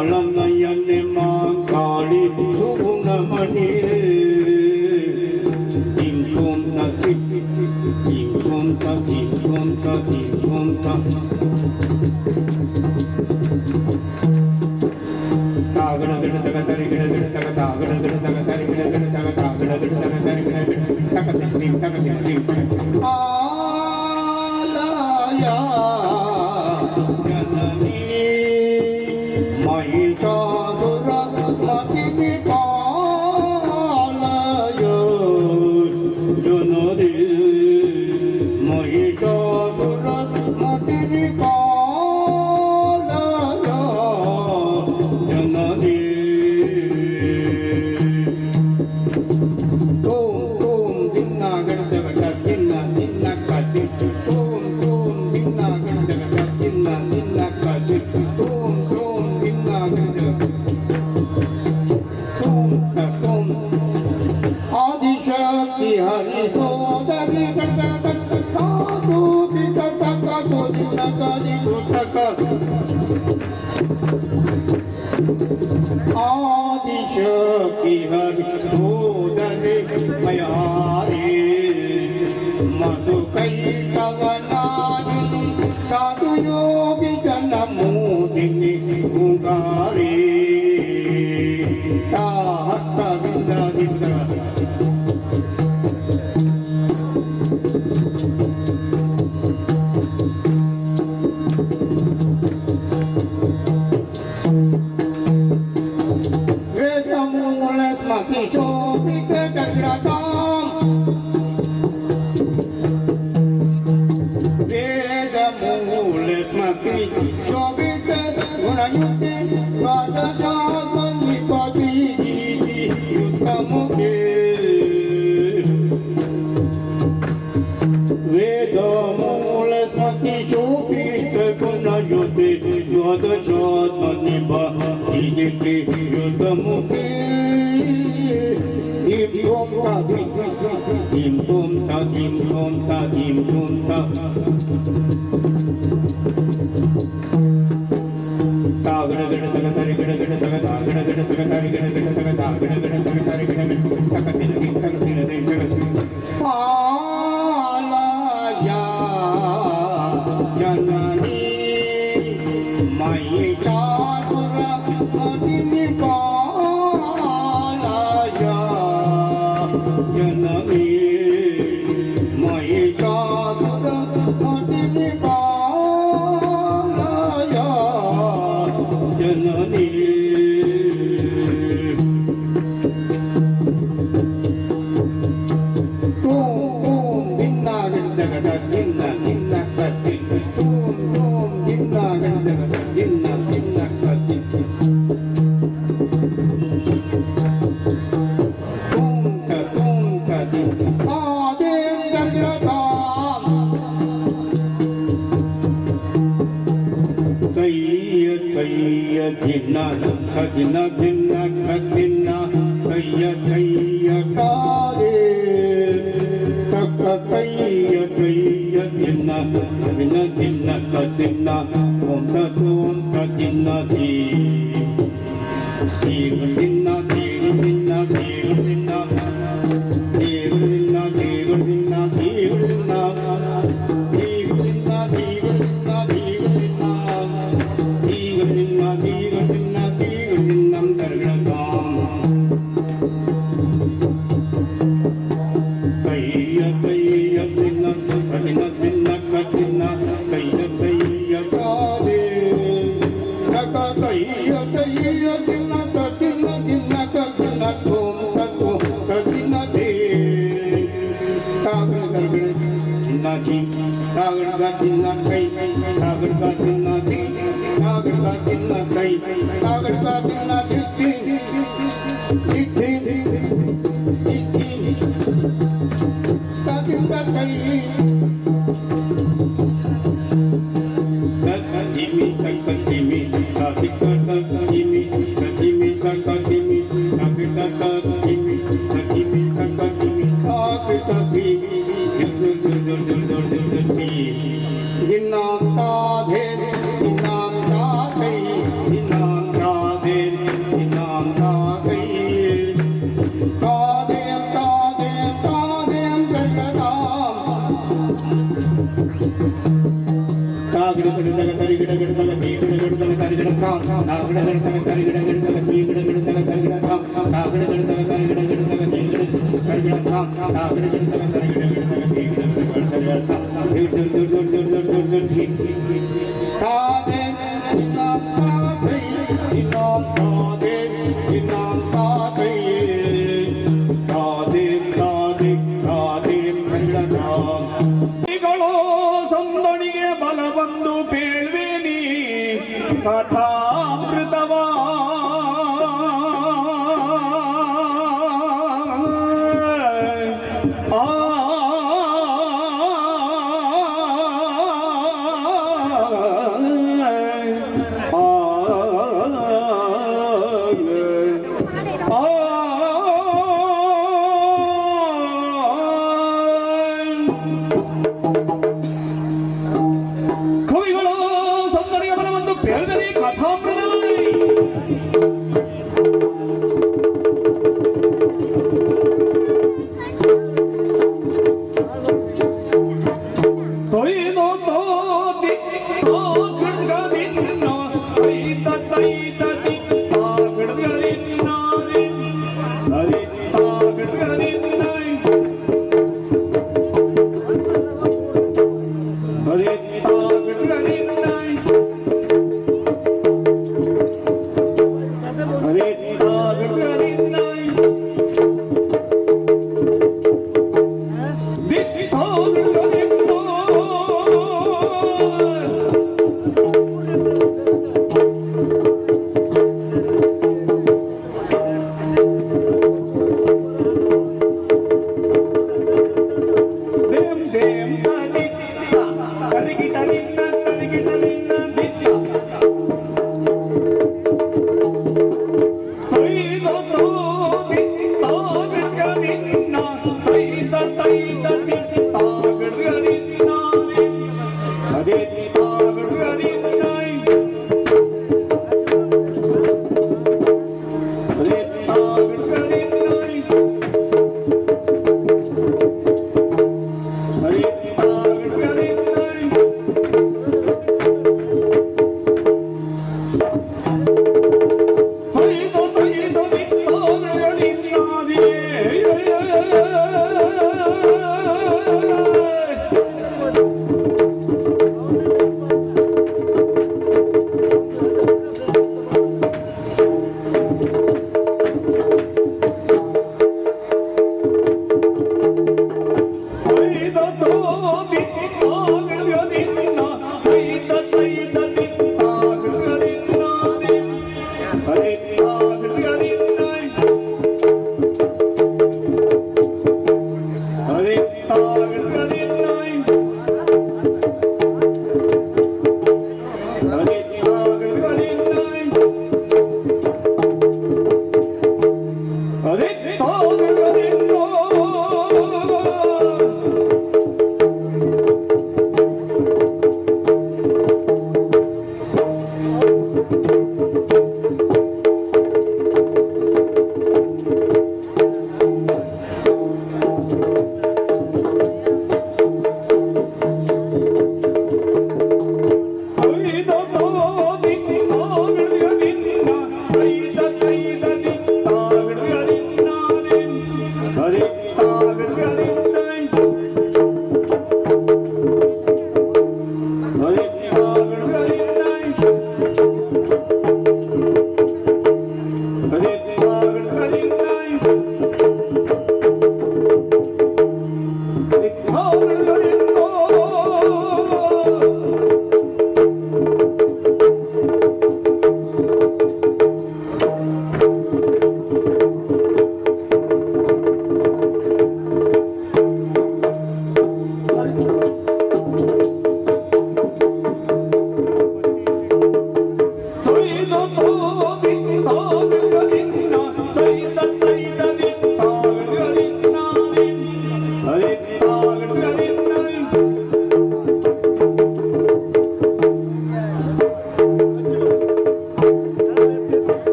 ಬಾಲನಯನೆ ಮಾಂಕಾಳಿ ಸುಗುಣಮಣಿ ಇಂಕೋಂ ತಿ ಇಂಕೋಂ ತ ಇಂಕೋಂ ತ ಇಂಕೋಂ ತ ತಾಗಣ ಗಣ ತಗ ತರಿ ಗಣ ಗಣ ತಗ ತಾಗಣ ಗಣ ತಗ ತರಿ ಗಣ ಗಣ ತಗ ತಾಗಣ ಗಣ ತಗ ತರಿ ಗಣ ಗಣ ತಗ ತಿಂ ತಗ ತಿಂ ಆಲಯ ಜನನಿ ಮಹಿಷಾಸುರ ಮತಿ ಪಾಲಯ ಜನನಿ ಮಹಿಷಾಸುರ ಮತಿ आदिशक्ति हरि भूदरे मयारे मधु कैतवनानि साधु योगी जन मोदिनी उगारे ताहस्त विंदादिंद Dinam ta ಸಂದಣಿಗೆ ಬಲ ಬಂದು ಬೇಳ್ವೇನಿ ಕಥಾಮೃತವಾ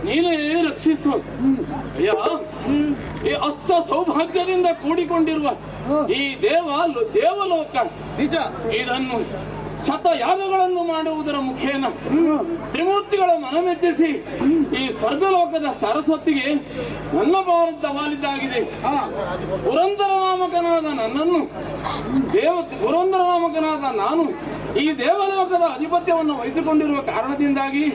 ನೀನೇ ರಕ್ಷಿಸು ಅಯ್ಯ. ಈ ಅಷ್ಟ ಸೌಭಾಗ್ಯದಿಂದ ಕೂಡಿಕೊಂಡಿರುವ ಈ ದೇವಲೋಕ ನಿಜ. ಇದನ್ನು ಶತಯಾಗಗಳನ್ನು ಮಾಡುವುದರ ಮುಖೇನ ತ್ರಿಮೂರ್ತಿಗಳ ಮನಮೆಚ್ಚಿಸಿ ಈ ಸ್ವರ್ಗಲೋಕದ ಸರಸ್ವತಿಗೆ ನನ್ನ ವಾಲಿದ್ದಾಗಿದೆ. ಪುರಂದರ ನಾಮಕನಾದ ನನ್ನನ್ನು ಪುರಂದರ ನಾಮಕನಾದ ನಾನು ಈ ದೇವಲೋಕದ ಅಧಿಪತ್ಯವನ್ನು ವಹಿಸಿಕೊಂಡಿರುವ ಕಾರಣದಿಂದಾಗಿ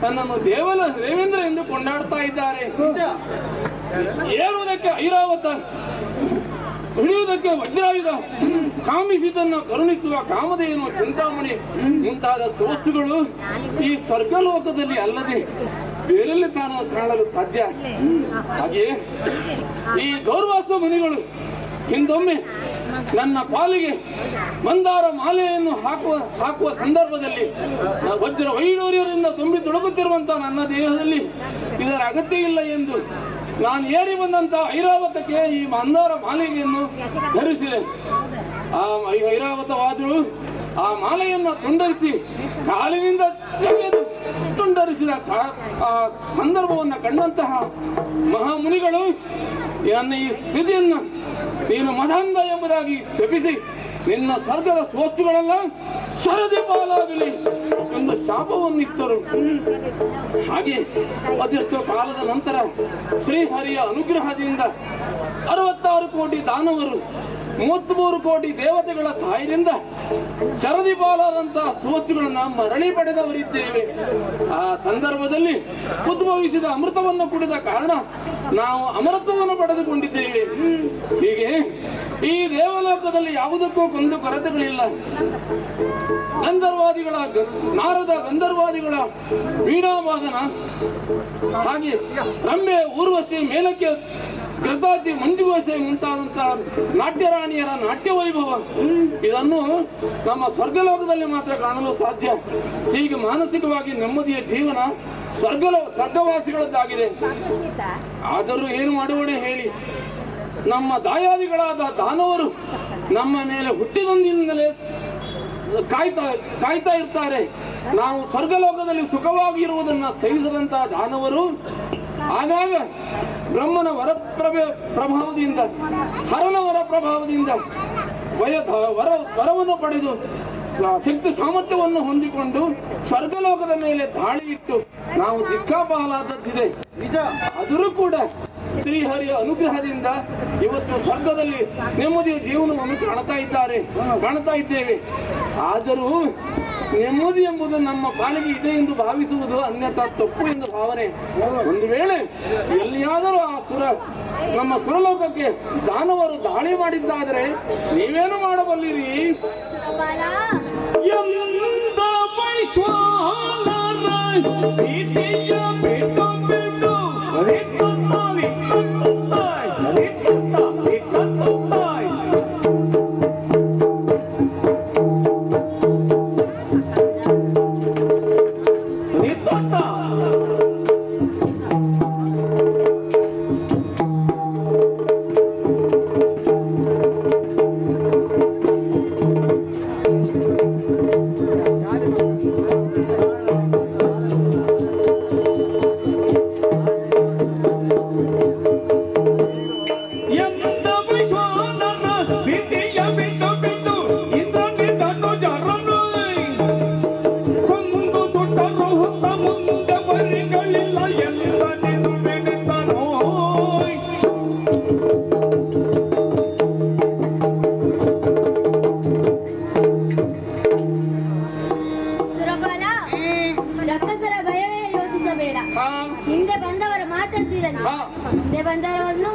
ನನ್ನನ್ನು ದೇವೇಂದ್ರ ಎಂದು ಕೊಂಡಾಡ್ತಾ ಇದ್ದಾರೆ. ಏರುವುದಕ್ಕೆ ಐರಾವತ, ಹಿಡಿಯುವುದಕ್ಕೆ ವಜ್ರಾಯುಧ, ಕಾಮಿಸಿದನ್ನು ಕರುಣಿಸುವ ಕಾಮಧೇನು, ಚಿಂತಾಮಣಿ ಮುಂತಾದ ಸೋಸ್ತುಗಳು ಈ ಸ್ವರ್ಗಲೋಕದಲ್ಲಿ ಅಲ್ಲದೆ ಬೇರೆಲ್ಲಿ ಕಾಣಲು ಸಾಧ್ಯ. ಹಾಗೆಯೇ ಈ ದೌರ್ವಾಸ ಮುನಿಗಳು ಹಿಂದೊಮ್ಮೆ ನನ್ನ ಪಾಲಿಗೆ ಮಂದಾರ ಮಾಲೆಯನ್ನು ಹಾಕುವ ಸಂದರ್ಭದಲ್ಲಿ ವಜ್ರ ವೈಡೂರ್ಯದಿಂದ ತುಂಬಿ ತುಳುಕುತ್ತಿರುವಂತಹ ನನ್ನ ದೇಹದಲ್ಲಿ ಇದರ ಅಗತ್ಯ ಇಲ್ಲ ಎಂದು ನಾನು ಏರಿ ಬಂದಂತ ಐರಾವತಕ್ಕೆ ಈ ಮಂದಾರ ಮಾಲಿಗೆಯನ್ನು ಧರಿಸಿದೆ. ಆ ಐರಾವತವಾದರೂ ಆ ಮಾಲೆಯನ್ನು ತುಂಡರಿಸಿ ಕಾಲಿನಿಂದ ತೆಗೆದು ತುಂಡರಿಸಿದ ಆ ಸಂದರ್ಭವನ್ನು ಕಂಡಂತಹ ಮಹಾಮುನಿಗಳು ನನ್ನ ಈ ಸ್ಥಿತಿಯನ್ನು ನೀನು ಮದಂಧ ಎಂಬುದಾಗಿ ಶಪಿಸಿ ನಿನ್ನ ಸ್ವರ್ಗದ ಸ್ವಸ್ತುಗಳೆಲ್ಲ ಶರದಿ ಪಾಲಾಗಲಿ ಎಂದು ಶಾಪವನ್ನಿತ್ತರು. ಹಾಗೆ ಅದೆಷ್ಟೋ ಕಾಲದ ನಂತರ ಶ್ರೀಹರಿಯ ಅನುಗ್ರಹದಿಂದ 66 ಕೋಟಿ ದಾನವರು 33 ಕೋಟಿ ದೇವತೆಗಳ ಸಹಾಯದಿಂದ ಶರದಿ ಪಾಲಾದಂತಹ ಸ್ವಸ್ತುಗಳನ್ನ ಮರಳಿ ಪಡೆದವರಿದ್ದೇವೆ. ಆ ಸಂದರ್ಭದಲ್ಲಿ ಉದ್ಭವಿಸಿದ ಅಮೃತವನ್ನು ಕುಡಿದ ಕಾರಣ ನಾವು ಅಮರತ್ವವನ್ನು ಪಡೆದುಕೊಂಡಿದ್ದೇವೆ. ಹೀಗೆ ಈ ದೇವಲೋಕದಲ್ಲಿ ಯಾವುದಕ್ಕೂ ಕೊಂದು ಕೊರತೆಗಳಿಲ್ಲ. ಗಂಧರ್ವಾದಿಗಳ ನಾರದ ಗಂಧರ್ವಾದಿಗಳ ವೀಣಾವಾದನ, ಹಾಗೆ ರಮ್ಯೆ, ಊರ್ವಶಿ, ಮೇಲಕ್ಕೆ ಗೃತಾಚಿ, ಮಂಜುಗೋಸೆ ಮುಂತಾದಂತಹ ನಾಟ್ಯರಾಣಿಯರ ನಾಟ್ಯ ವೈಭವ ಇದನ್ನು ನಮ್ಮ ಸ್ವರ್ಗಲೋಕದಲ್ಲಿ ಮಾತ್ರ ಕಾಣಲು ಸಾಧ್ಯ. ಹೀಗೆ ಮಾನಸಿಕವಾಗಿ ನೆಮ್ಮದಿಯ ಜೀವನ ಸ್ವರ್ಗವಾಸಿಗಳದ್ದಾಗಿದೆ. ಆದರೂ ಏನು ಮಾಡುವಡೆ ಹೇಳಿ, ನಮ್ಮ ದಾಯಾದಿಗಳಾದ ದಾನವರು ನಮ್ಮ ಮೇಲೆ ಹುಟ್ಟಿದಂದಿನಿಂದಲೇ ಕಾಯ್ತಾ ಇರ್ತಾರೆ. ನಾವು ಸ್ವರ್ಗಲೋಕದಲ್ಲಿ ಸುಖವಾಗಿರುವುದನ್ನ ಸಹಿಸದಂತಹ ದಾನವರು ಆಗಾಗ ಬ್ರಹ್ಮನ ಪ್ರಭಾವದಿಂದ, ಹರನ ಪ್ರಭಾವದಿಂದ ವರವನ್ನು ಪಡೆದು ಶಕ್ತಿ ಸಾಮರ್ಥ್ಯವನ್ನು ಹೊಂದಿಕೊಂಡು ಸ್ವರ್ಗಲೋಕದ ಮೇಲೆ ದಾಳಿ ಇಟ್ಟು ನಾವು ದಿಕ್ಕಾಪಾಲಾದದ್ದಿದೆ ನಿಜ. ಆದರೂ ಕೂಡ ಶ್ರೀಹರಿಯ ಅನುಗ್ರಹದಿಂದ ಇವತ್ತು ಸ್ವರ್ಗದಲ್ಲಿ ನೆಮ್ಮದಿಯ ಜೀವನವನ್ನು ಕಾಣ್ತಾ ಇದ್ದೇವೆ. ಆದರೂ ನೆಮ್ಮದಿ ಎಂಬುದು ನಮ್ಮ ಪಾಲಿಗೆ ಇದೆ ಎಂದು ಭಾವಿಸುವುದು ಅನ್ಯಥಾ ತಪ್ಪು ಎಂದು ಭಾವನೆ. ಒಂದು ವೇಳೆ ಎಲ್ಲಿಯಾದರೂ ನಮ್ಮ ಸುರಲೋಕಕ್ಕೆ ದಾನವರು ದಾಳಿ ಮಾಡಿದ್ದಾದರೆ ನೀವೇನು ಮಾಡಬಲ್ಲಿರಿ? ಹಿಂದೆ ಬಂದವರ ಮಾತಾಡ್ತಿರಲ್ಲ, ಹಿಂದೆ ಬಂದವರನ್ನು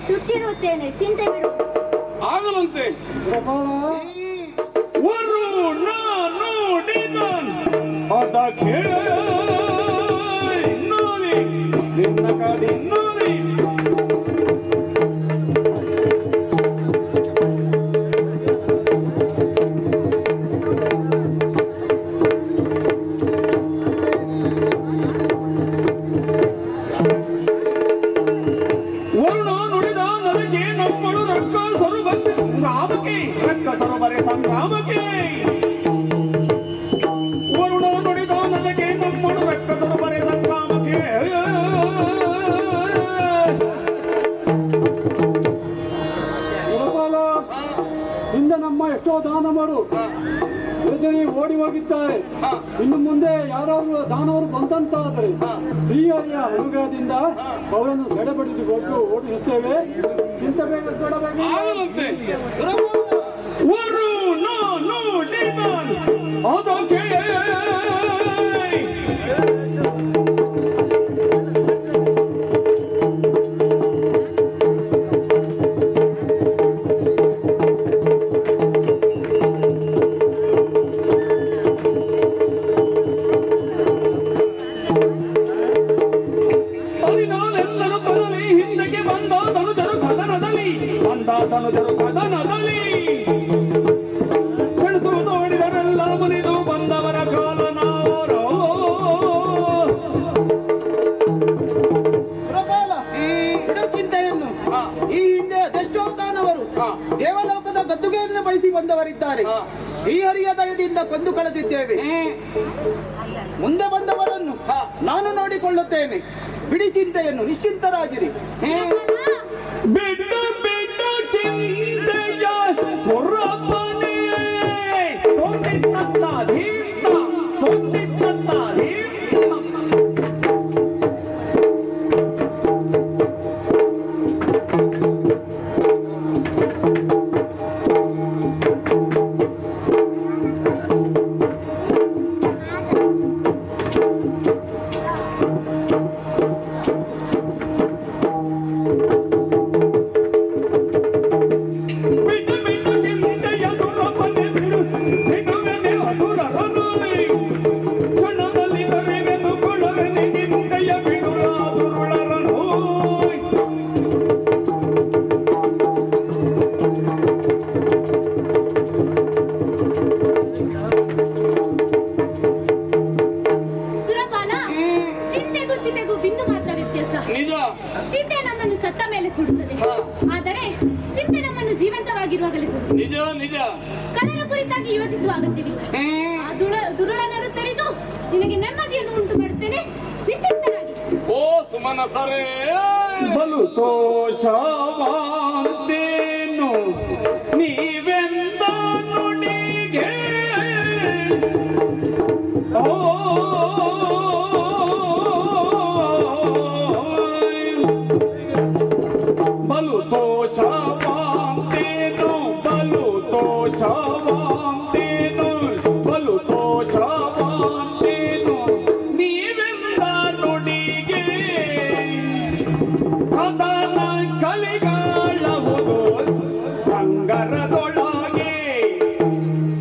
ಸುಟ್ಟಿರುತ್ತೇನೆ, ಚಿಂತೆ ಬಿಡು. ಆಗಲಂತೆ ಹಿಂದೆ ನಮ್ಮ ಎಷ್ಟೋ ದಾನವರು ರಜನಿ ಓಡಿ ಹೋಗಿದ್ದಾರೆ. ಇನ್ನು ಮುಂದೆ ಯಾರಾದ್ರೂ ದಾನವರು ಬಂದಂತಾದರೆ ಶ್ರೀಹರಿಯ ಅನುಗ್ರಹದಿಂದ ಅವರನ್ನು ಸೆಡೆಬಡಿಸಿಕೊಂಡು ಓಡಿಸುತ್ತೇವೆ. ಇಂಥ ಬೇಗ ಆಗದಂತೆ. ನೋಡಿದರೆಲ್ಲ ಮುನಿದು ಬಂದವರ ಕಾಲ ನಾವರೋ ಚಿಂತೆಯನ್ನು ಈ ಹಿಂದೆ ಅದೆಷ್ಟೋತಾನವರು ದೇವಲೋಕದ ಗದ್ದುಗೆಯನ್ನು ಬಯಸಿ ಬಂದವರಿದ್ದಾರೆ. ಈ ಹರಿಯ ದಯದಿಂದ ಕೊಂದು ಕಳೆದಿದ್ದೇವೆ. ಮುಂದೆ ಬಂದವರನ್ನು ನಾನು ನೋಡಿಕೊಳ್ಳುತ್ತೇನೆ. ಬಿಡಿ ಚಿಂತೆಯನ್ನು, ನಿಶ್ಚಿಂತರಾಗಿರಿ. ಬಿಟ್ಟು ಬಿಟ್ಟು ಚಿಂತೆಯ ಹೊರಪನೆ ತೊಂದಿತ್ತ ಧೀರ್ತ ತೊಂದಿತ್ತ ಚಿಂತೆ ನಮ್ಮನ್ನು ಸತ್ತ ಮೇಲೆ ಸುಡುತ್ತದೆ, ಆದರೆ ಚಿಂತೆ ನಮ್ಮನ್ನು ಜೀವಂತವಾಗಿರುವಾಗಲೇ ಸುಡುತ್ತದೆ. ನಿಜ ನಿಜ. ಕಳ್ಳರ ಕುರಿತಾಗಿ ಯೋಚಿಸುವ ಅಗತ್ಯವಿಲ್ಲ. ಆ ದುರುಳನರು ತೆರೆದು ನಿನಗೆ ನೆಮ್ಮದಿಯನ್ನು ಉಂಟು ಮಾಡುತ್ತೇನೆ. ನಿಶ್ಚಿಂತರಾಗಿ. ಓ ಸುಮನ ಸರೇ ಬಲು ತೋಷವಾದೇನು ನೀವೆಂದ ನುಡಿಗೆ ಬಲು ತೋಷವಾದೇನು ಬಲು ತೋಷವಾದೇನು ಬಲು ತೋಷವಾದೇನು ನೀವೆಂದ ನುಡಿಗೆ ಕದನ ಕಲಿಗಾಳವುದು ಸಂಗರದೊಳಗೆ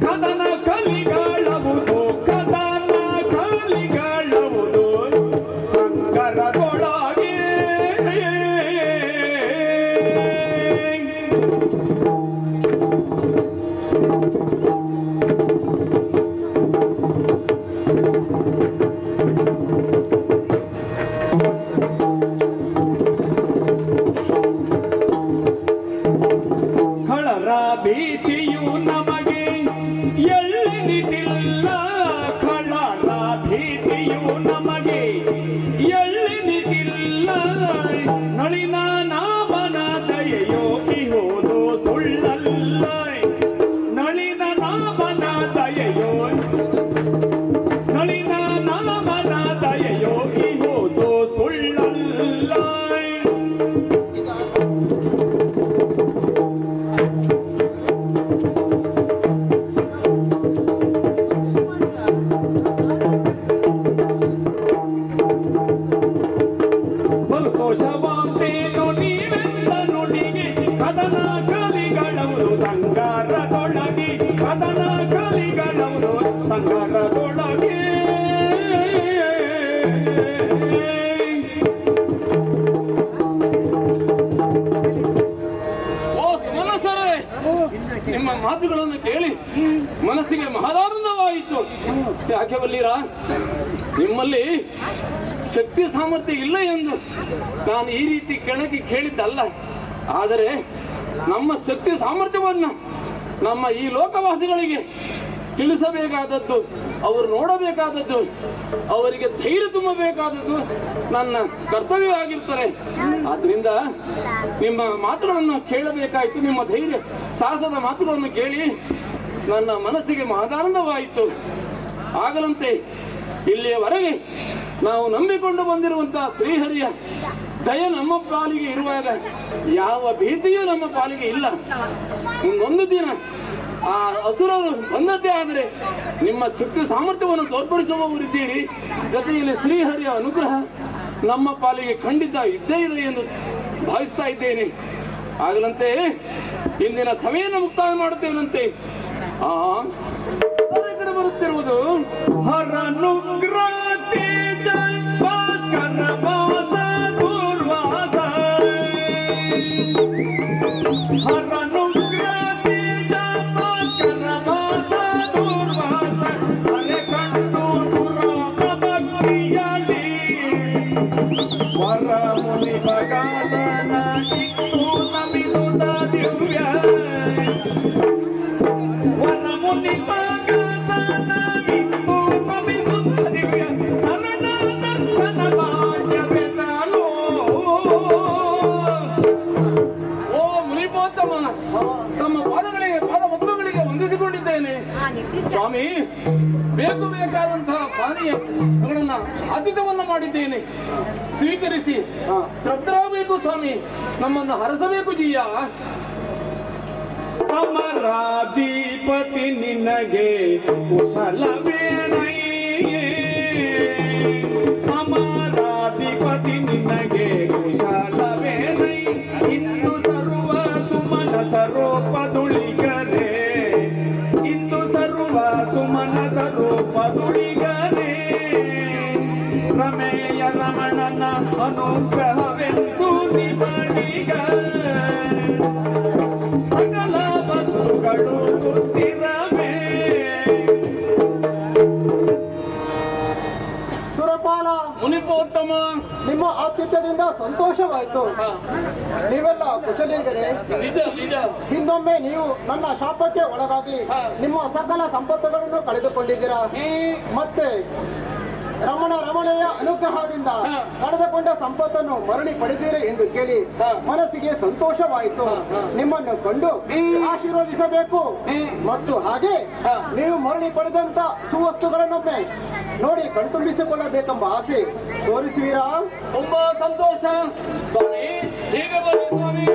ಕದನ ಕಲಿಗಾಳವುದು ಕದನ ಕಲಿಗಾಳವುದು ಸಂಗರದೊಳಗೆ ಕಳರ ಭೀತಿಯು ನಮಗೆ ಎಳ್ಳಿನಿದಿಲ್ಲ ಕಳರ ಭೀತಿಯು ನಮಗೆ ಎಳ್ಳಿನಿದಿಲ್ಲ ನಳಿನ ನಾಮನ ದಯೆಯೋ ಇಹುದು ಸುಳ್ಳಲ್ಲ ನಳಿನ ನಾಮನ ದಯೆಯೋ ನಳಿನ ನಾಮನ ದಯೆಯೋ ಇಹುದು ಸುಳ್ಳಲ್ಲ ಸಂತೋಷವಾಂತೇನು ನೀವೆಂದ ನುಡಿಗೆ ಕದನ ಕಲಿಗಳವರು ಸಂಗಾರದೊಳಗೆ ಕದನ ಕಲಿಗಳವರು ಸಂಗಾರದೊಳಗೆ ಓ ಸುಮನ ಸರೇ ನಿಮ್ಮ ಮಾತುಗಳನ್ನು ಕೇಳಿ ಮನಸ್ಸಿಗೆ ಮಹದಾನಂದವಾಯಿತು. ಯಾಕೆ ಬಲ್ಲೀರಾ, ನಿಮ್ಮಲ್ಲಿ ಶಕ್ತಿ ಸಾಮರ್ಥ್ಯ ಇಲ್ಲ ಎಂದು ನಾನು ಈ ರೀತಿ ಕೆಳಗೆ ಕೇಳಿದ್ದಲ್ಲ. ಆದರೆ ನಮ್ಮ ಶಕ್ತಿ ಸಾಮರ್ಥ್ಯವನ್ನು ನಮ್ಮ ಈ ಲೋಕವಾಸಿಗಳಿಗೆ ತಿಳಿಸಬೇಕಾದದ್ದು, ಅವರು ನೋಡಬೇಕಾದದ್ದು, ಅವರಿಗೆ ಧೈರ್ಯ ತುಂಬಬೇಕಾದದ್ದು ನನ್ನ ಕರ್ತವ್ಯವಾಗಿರ್ತಾರೆ. ಆದ್ರಿಂದ ನಿಮ್ಮ ಮಾತುಗಳನ್ನು ಕೇಳಬೇಕಾಯಿತು. ನಿಮ್ಮ ಧೈರ್ಯ ಸಾಹಸದ ಮಾತುಗಳನ್ನು ಕೇಳಿ ನನ್ನ ಮನಸ್ಸಿಗೆ ಮಹದಾನಂದವಾಯಿತು. ಆಗಲಂತೆ ಇಲ್ಲಿಯವರೆಗೆ ನಾವು ನಂಬಿಕೊಂಡು ಬಂದಿರುವಂತಹ ಶ್ರೀಹರಿಯ ದಯ ನಮ್ಮ ಪಾಲಿಗೆ ಇರುವಾಗ ಯಾವ ಭೀತಿಯೂ ನಮ್ಮ ಪಾಲಿಗೆ ಇಲ್ಲ. ಮುಂದೊಂದು ದಿನ ಆ ಅಸುರರು ಬಂದದ್ದೇ ಆದರೆ ನಿಮ್ಮ ಶಕ್ತಿ ಸಾಮರ್ಥ್ಯವನ್ನು ತೋರ್ಪಡಿಸುವವರಿದ್ದೀರಿ. ಜೊತೆಯಲ್ಲಿ ಶ್ರೀಹರಿಯ ಅನುಗ್ರಹ ನಮ್ಮ ಪಾಲಿಗೆ ಖಂಡಿತ ಇದ್ದೇ ಇದೆ ಎಂದು ಭಾವಿಸ್ತಾ ಇದ್ದೇನೆ. ಆಗಲಂತೆ ಇಂದಿನ ಸಭೆಯನ್ನು ಮುಕ್ತಾಯ ಮಾಡುತ್ತೇನಂತೆ. ಕಡೆ ಬರುತ್ತಿರುವುದು ಹರನುಗ್ರತೆ ಭಾಸ್ಕರವಾದ ದುರ್ವಾದ ಹರನುಗ್ರತೆ ಭಾಸ್ಕರವಾದ ದುರ್ವಾದ ಅರೆ ಕಂಡು ಸುರಾಮ ಭಕ್ತಿಯಲಿ ವರ ಮುನಿ ಭಗದನಾಗಿತ್ತು ನಮಿಸುತ್ತ ದಿವ್ಯ ವರ ಮುನಿ ತಮ್ಮ ಪಾದಗಳಿಗೆ ವಂದಿಸಿಕೊಂಡಿದ್ದೇನೆ ಸ್ವಾಮಿ. ಬೇಕು ಬೇಕಾದಂತಹ ಪಾನೀಯಗಳನ್ನ ಆತಿಥ್ಯವನ್ನ ಮಾಡಿದ್ದೇನೆ, ಸ್ವೀಕರಿಸಿ ತೃಪ್ತರಾಗಬೇಕು ಸ್ವಾಮಿ. ನಮ್ಮನ್ನು ಹರಸಬೇಕು ಜಿಯ. ಅಮರಾಧಿಪತಿ ನಿನಗೆ ಕುಶಲವೇನೈ, ಅಮರಾಧಿಪತಿ ನಿನಗೆ ಕುಶಲವೇನೈ, ಇಂದು ಸರ್ವ ಸುಮನ ಸ್ವರೂಪದುಳಿಗರೆ, ಇಂದು ಸರ್ವ ಸುಮನ ಸ್ವರೂಪದುಳಿಗರೆ, ರಮೇಯ ರಮಣನ ಅನುಗ್ರಹವೆಂದು ನಿಮಡಿಗ ಸಕಲ ಬಂಧುಗಳು ಗೊತ್ತಿರವೇ. ಸುರಪಾಲ ಮುನಿಪೋತ್ತಮ, ನಿಮ್ಮ ಆತಿಥ್ಯದಿಂದ ಸಂತೋಷವಾಯಿತು. ನೀವೆಲ್ಲ ಕುಶಲಿಗರೆ. ನಿಜ ನಿಜ. ಹಿಂದೊಮ್ಮೆ ನೀವು ನನ್ನ ಶಾಪಕ್ಕೆ ಒಳಗಾಗಿ ನಿಮ್ಮ ಸಕಲ ಸಂಪತ್ತುಗಳನ್ನು ಕಳೆದುಕೊಂಡಿದ್ದೀರಾ. ಮತ್ತೆ ರಮಣೆಯ ಅನುಗ್ರಹದಿಂದ ಕಳೆದುಕೊಂಡ ಸಂಪತ್ತನ್ನು ಮರಳಿ ಪಡೆದಿರಿ ಎಂದು ಕೇಳಿ ಮನಸ್ಸಿಗೆ ಸಂತೋಷವಾಯಿತು. ನಿಮ್ಮನ್ನು ಕಂಡು ಆಶೀರ್ವದಿಸಬೇಕು ಮತ್ತು ಹಾಗೆ ನೀವು ಮರಳಿ ಪಡೆದಂತ ಸುವಸ್ತುಗಳನ್ನೊಮ್ಮೆ ನೋಡಿ ಕಣ್ತುಂಬಿಸಿಕೊಳ್ಳಬೇಕೆಂಬ ಆಸೆ ತೋರಿಸುವಿರಾ? ತುಂಬಾ ಸಂತೋಷ ಸ್ವಾಮಿ. ಹೀಗೆ ಬನ್ನಿ ಸ್ವಾಮಿ.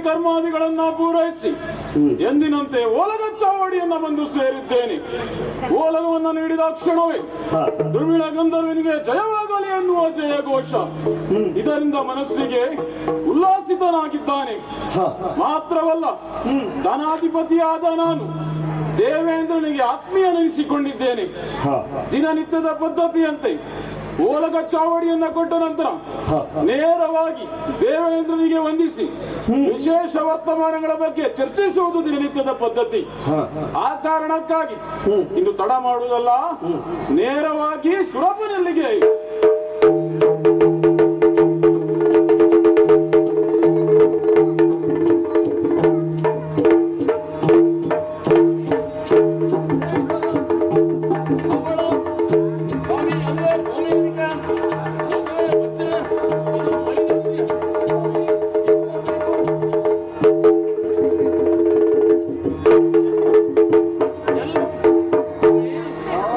ಕರ್ಮಾದಿಗಳನ್ನ ಪೂರೈಸಿ ಎಂದಿನಂತೆ ಓಲಗ ಚಾವಡಿಯನ್ನ ಬಂದು ಸೇರಿದ್ದೇನೆ. ಓಲಗವನ್ನ ನೀಡಿದ ಕ್ಷಣವೇ ದುರ್ಮಿಳ ಗಂಧರ್ವನಿಗೆ ಜಯವಾಗಲಿ ಜಯಮಾಲೆ ಎನ್ನುವ ಜಯಘೋಷ. ಇದರಿಂದ ಮನಸ್ಸಿಗೆ ಉಲ್ಲಾಸಿತನಾಗಿದ್ದಾನೆ. ಮಾತ್ರವಲ್ಲ, ಧನಾಧಿಪತಿಯಾದ ನಾನು ದೇವೇಂದ್ರನಿಗೆ ಆತ್ಮೀಯನೆನಿಸಿಕೊಂಡಿದ್ದೇನೆ. ದಿನನಿತ್ಯದ ಪದ್ಧತಿಯಂತೆ ಓಲಗ ಚಾವಡಿಯನ್ನ ಕೊಟ್ಟ ನಂತರ ನೇರವಾಗಿ ದೇವೇಂದ್ರನಿಗೆ ವಂದಿಸಿ ವಿಶೇಷ ವರ್ತಮಾನಗಳ ಬಗ್ಗೆ ಚರ್ಚಿಸುವುದು ದಿನನಿತ್ಯದ ಪದ್ಧತಿ. ಆ ಕಾರಣಕ್ಕಾಗಿ ಇನ್ನು ತಡ ಮಾಡುವುದಲ್ಲ, ನೇರವಾಗಿ ಸುರಪನಲ್ಲಿಗೆ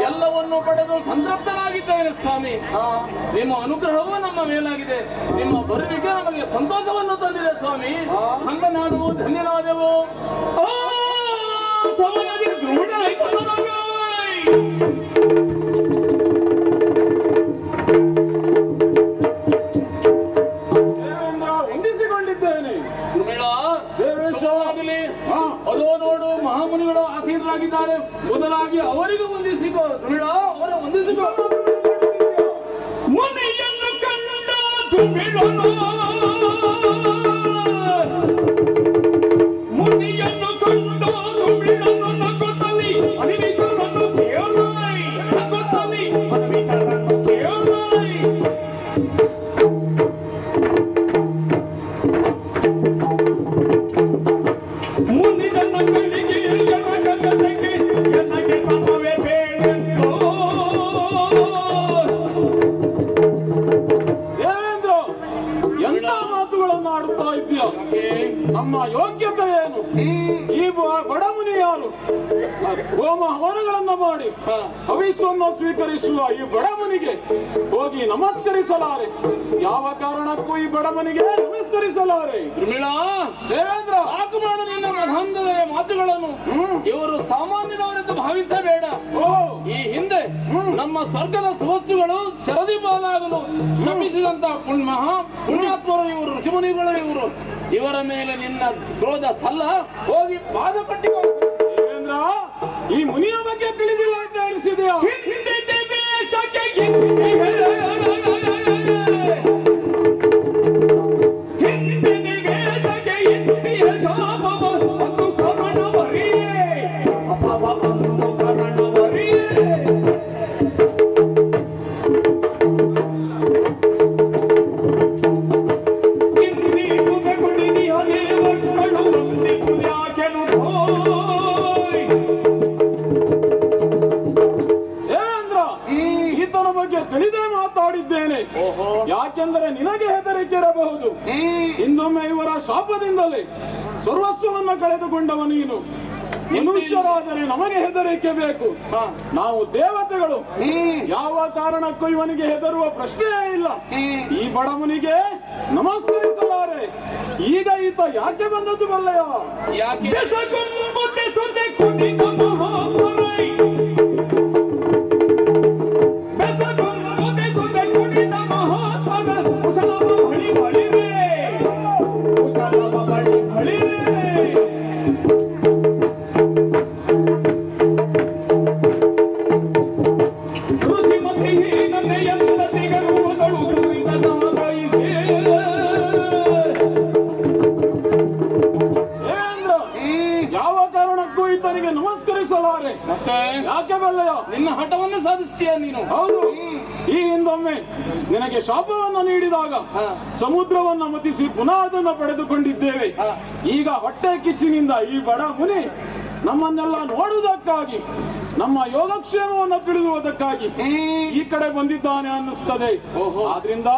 ಎಲ್ಲವನ್ನು ಪಡೆದು ಸಂತೃಪ್ತನಾಗಿದ್ದೇನೆ ಸ್ವಾಮಿ. ನಿಮ್ಮ ಅನುಗ್ರಹವೂ ನಮ್ಮ ಮೇಲಾಗಿದೆ. ನಿಮ್ಮ ಬರುವಿಕೆ ನಮಗೆ ಸಂತೋಷವನ್ನು ತಂದಿದೆ ಸ್ವಾಮಿ. ಹಂಗ ನಾವು ಧನ್ಯನಾದೆವು. ವಂದಿಸಿಕೊಂಡಿದ್ದೇನೆ. ಅದೋ ನೋಡು, ಮಹಾಮುನಿಗಳು ಆಸೀನರಾಗಿದ್ದಾರೆ. ಮೊದಲಾಗಿ ಅವರಿಗೂ ವಂದಿಸಿಕೋ. ಅವರ ವಂದಿಸಿಕೋ. ಮುನಿಯನ್ನು ಕಂಡ ಮುನಿಯನ್ನು ಕಂಡು ತುಮಿಳನು ನಗುತ್ತಲಿ ಅನಿಮಿಷರನ್ನು ಕೇಳಾಯ್. ನಗುತ್ತಲಿ ಅನಿಮಿಷರನ್ನು ಕೇಳಾಯ್. ಮುಂದಿನ ಮಕ್ಕಳಿಗೆ ಜನಗಣನೆಗೆ ನನಗೆ ತಮ್ಮವೇ ಬೇಡೆಂದು. ದೇವೇಂದ್ರ, ಎಂತ ಮಾತುಗಳನ್ನು ಆಡುತ್ತಾ ಇದ್ದೀಯ? ನಮ್ಮ ಯೋಗ್ಯತೆ ಏನು? ಈ ಬಡಮುನಿ ಯಾರು? ಹೋಮ ಹವನಗಳನ್ನ ಮಾಡಿ ಹವಿಸ್ಸನ್ನು ಸ್ವೀಕರಿಸುವ ಈ ಬಡಮನಿಗೆ ಹೋಗಿ ನಮಸ್ಕರಿಸಲಾರೆ. ಯಾವ ಕಾರಣಕ್ಕೂ ಈ ಬಡಮನಿಗೆ ನಮಸ್ಕರಿಸಲಾರೆ. ದೇವೇಂದ್ರ, ಸಾಕು ಮಾಡ ನಿನ್ನ ಮಹಾಂಧದ ಮಾತುಗಳನ್ನು. ಇವರು ಸಾಮಾನ್ಯದವರೆಂದು ಭಾವಿಸಬೇಡ. ಈ ಹಿಂದೆ ನಮ್ಮ ಸ್ವರ್ಗದ ಸುವಸ್ತುಗಳು ಶರದಿ ಪಾಲಾಗಲು ಶ್ರಮಿಸಿದಂತ ಪುಣ್ಯಾತ್ಮರು ಇವರು, ಋಷಿಮುನಿಗಳು ಇವರು. ಇವರ ಮೇಲೆ ನಿನ್ನ ಕ್ರೋಧ ಸಲ್ಲ. ಹೋಗಿ ಪಾದ ಪಟ್ಟಿ. ದೇವೇಂದ್ರ, ಈ ಮುನಿಯ ಬಗ್ಗೆ ತಿಳಿದಿಲ್ಲ ಅಂತ ಅನಿಸಿದೆಯಾ? ತಿಳಿದೇ ಮಾತಾಡಿದ್ದೇನೆ. ಯಾಕೆಂದರೆ ನಿನಗೆ ಹೆದರಿಕೆ ಇರಬಹುದು. ಇಂದೊಮ್ಮೆ ಇವರ ಶಾಪದಿಂದಲೇ ಸರ್ವಸ್ವವನ್ನು ಕಳೆದುಕೊಂಡವ ನೀನು. ಮನುಷ್ಯರಾದರೆ ನಮಗೆ ಹೆದರಿಕೆ ಬೇಕು. ನಾವು ದೇವತೆಗಳು. ಯಾವ ಕಾರಣಕ್ಕೂ ಇವನಿಗೆ ಹೆದರುವ ಪ್ರಶ್ನೆಯೇ ಇಲ್ಲ. ಈ ಬಡವನಿಗೆ ನಮಸ್ಕರಿಸಲಾರೆ. ಈಗ ಈತ ಯಾಕೆ ಬಂದದ್ದು ಬಲ್ಲೆಯ? ಯಾಕೆ ನಮಸ್ಕರಿಸಲಾರೆ. ಯಾಕೆ ಬಲ್ಲೆಯ? ನಿನ್ನ ಹಠವನ್ನು ಸಾಧಿಸ್ತೀಯ ನೀನು. ಹೌದು. ಈ ಹಿಂದೊಮ್ಮೆ ನಿನಗೆ ಶಾಪವನ್ನು ನೀಡಿದಾಗ ಸಮುದ್ರವನ್ನು ಮತಿಸಿ ಪುನಃ ಅದನ್ನು ಪಡೆದುಕೊಂಡಿದ್ದೇವೆ. ಈಗ ಹೊಟ್ಟೆ ಕಿಚ್ಚಿನಿಂದ ಈ ಬಡ ಮುನಿ ನಮ್ಮನ್ನೆಲ್ಲ ನೋಡುವುದಕ್ಕಾಗಿ, ನಮ್ಮ ಯೋಗಕ್ಷೇಮವನ್ನು ತಿಳಿಯುವುದಕ್ಕಾಗಿ ಈ ಕಡೆ ಬಂದಿದ್ದಾನೆ ಅನ್ನಿಸ್ತದೆ. ಆದ್ರಿಂದ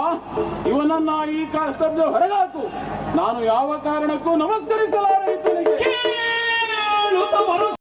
ಇವನನ್ನ ಈ ಕರ್ತವ್ಯ ಹೊರಗಾಕು. ನಾನು ಯಾವ ಕಾರಣಕ್ಕೂ ನಮಸ್ಕರಿಸಲಾರೆ.